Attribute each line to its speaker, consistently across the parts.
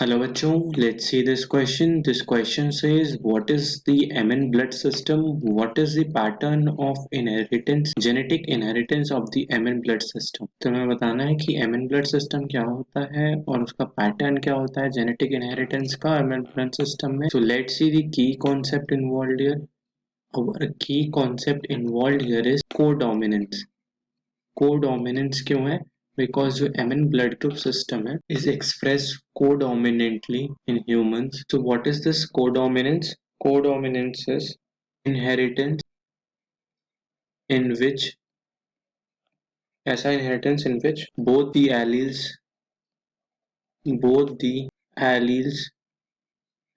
Speaker 1: Hello bachcho, let's see this question. This question says, what is the MN blood system? What is the pattern of inheritance, genetic inheritance of the MN blood system? तो हमें बताना है कि MN blood system क्या होता है और उसका pattern क्या होता है genetic inheritance का MN blood system में. So let's see the key concept involved here. Our key concept involved here is codominance. Codominance क्यों है? बिकॉज जो एमएन ब्लड ग्रुप सिस्टम है is express codominantly in humans. So what is this codominance? Codominance is inheritance in which ऐसा inheritance in which both the alleles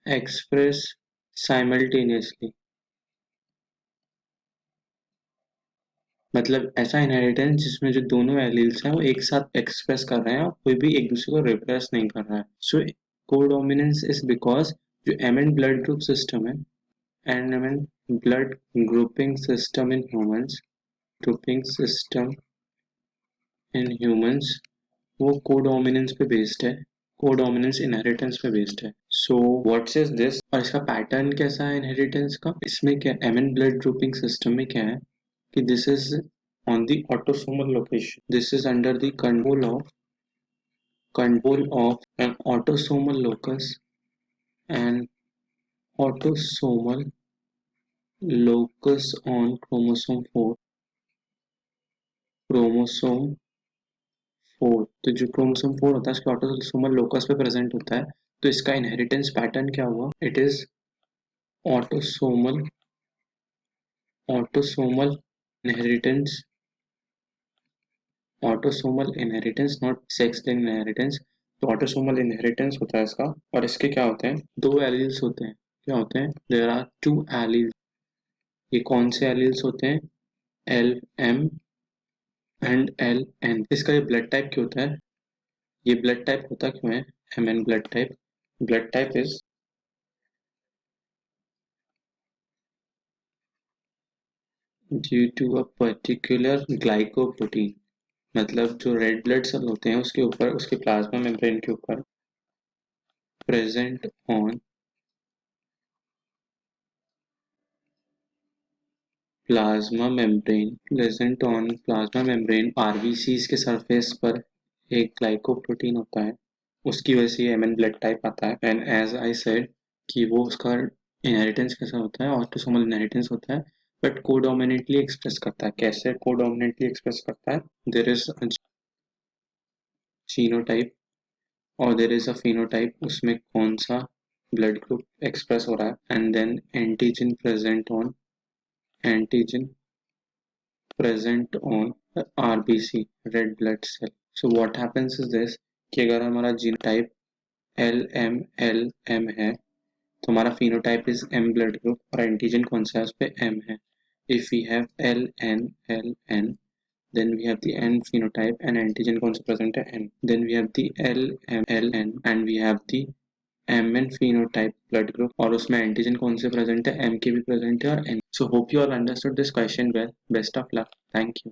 Speaker 1: express simultaneously. मतलब ऐसा inheritance जिसमें जो दोनों एलील्स हैं वो एक साथ एक्सप्रेस कर रहे हैं और कोई भी एक दूसरे को रिप्रेस नहीं कर रहा है. सो कोडोमिनेंस इज बिकॉज जो एमएन ब्लड ग्रुप सिस्टम है and MN blood grouping system in humans वो कोडोमिनेंस पे बेस्ड है, कोडोमिनेंस इनहेरिटेंस पे बेस्ड है. सो व्हाट्स इज दिस और इसका पैटर्न कैसा है इनहेरिटेंस का? इसमें क्या एमएन ब्लड ग्रुपिंग सिस्टम में क्या है कि this is on the autosomal location. This is under the control of an autosomal locus and autosomal locus on chromosome 4. chromosome 4 तो जो chromosome 4 होता है इसके autosomal locus पे प्रेजेंट होता है. तो इसका इनहेरिटेंस पैटर्न क्या हुआ? It is autosomal autosomal inheritance autosomal inheritance not sex linked inheritance. तो ऑटोसोमल इनहेरिटेंस होता है इसका और इसके क्या होते हैं? दो एलील्स होते हैं. क्या होते हैं? There are two alleles. ये कौन से एलील्स होते हैं? L M and L N. इसका ये ब्लड टाइप क्यों होता है? ये ब्लड टाइप होता क्यों है? M N blood type is due to a particular glycoprotein. मतलब जो रेड ब्लड सेल होते हैं उसके ऊपर, उसके प्लाज्मा मेम्ब्रेन के ऊपर present on plasma membrane RBCs के सरफेस पर एक ग्लाइकोप्रोटीन होता है. उसकी वजह से एमएन ब्लड टाइप आता है. एंड एज आई सेड कि वो उसका इनहेरिटेंस कैसा होता है? ऑटोसोमल इनहेरिटेंस होता है बट कोडोमिनेंटली एक्सप्रेस करता है. कैसे कोडोमिनेंटली एक्सप्रेस करता है? देयर इज अ जीनोटाइप और देयर इज अ फिनोटाइप. उसमें कौन सा ब्लड ग्रुप एक्सप्रेस हो रहा है and then antigen present on the RBC, red blood cell. So what happens is this कि अगर हमारा जीनोटाइप LMLM है तो हमारा phenotype is M blood group और एंटीजन कौन सा है? उस पे M है. If we have LNLN then we have the N phenotype and antigen कौन सा present है? N. Then we have the LMLN and we have the MN phenotype blood group और उसमें एंटीजन कौन से प्रेजेंट है? M के भी प्रेजेंट है और N. So hope you all understood this question well. Best of luck. Thank you.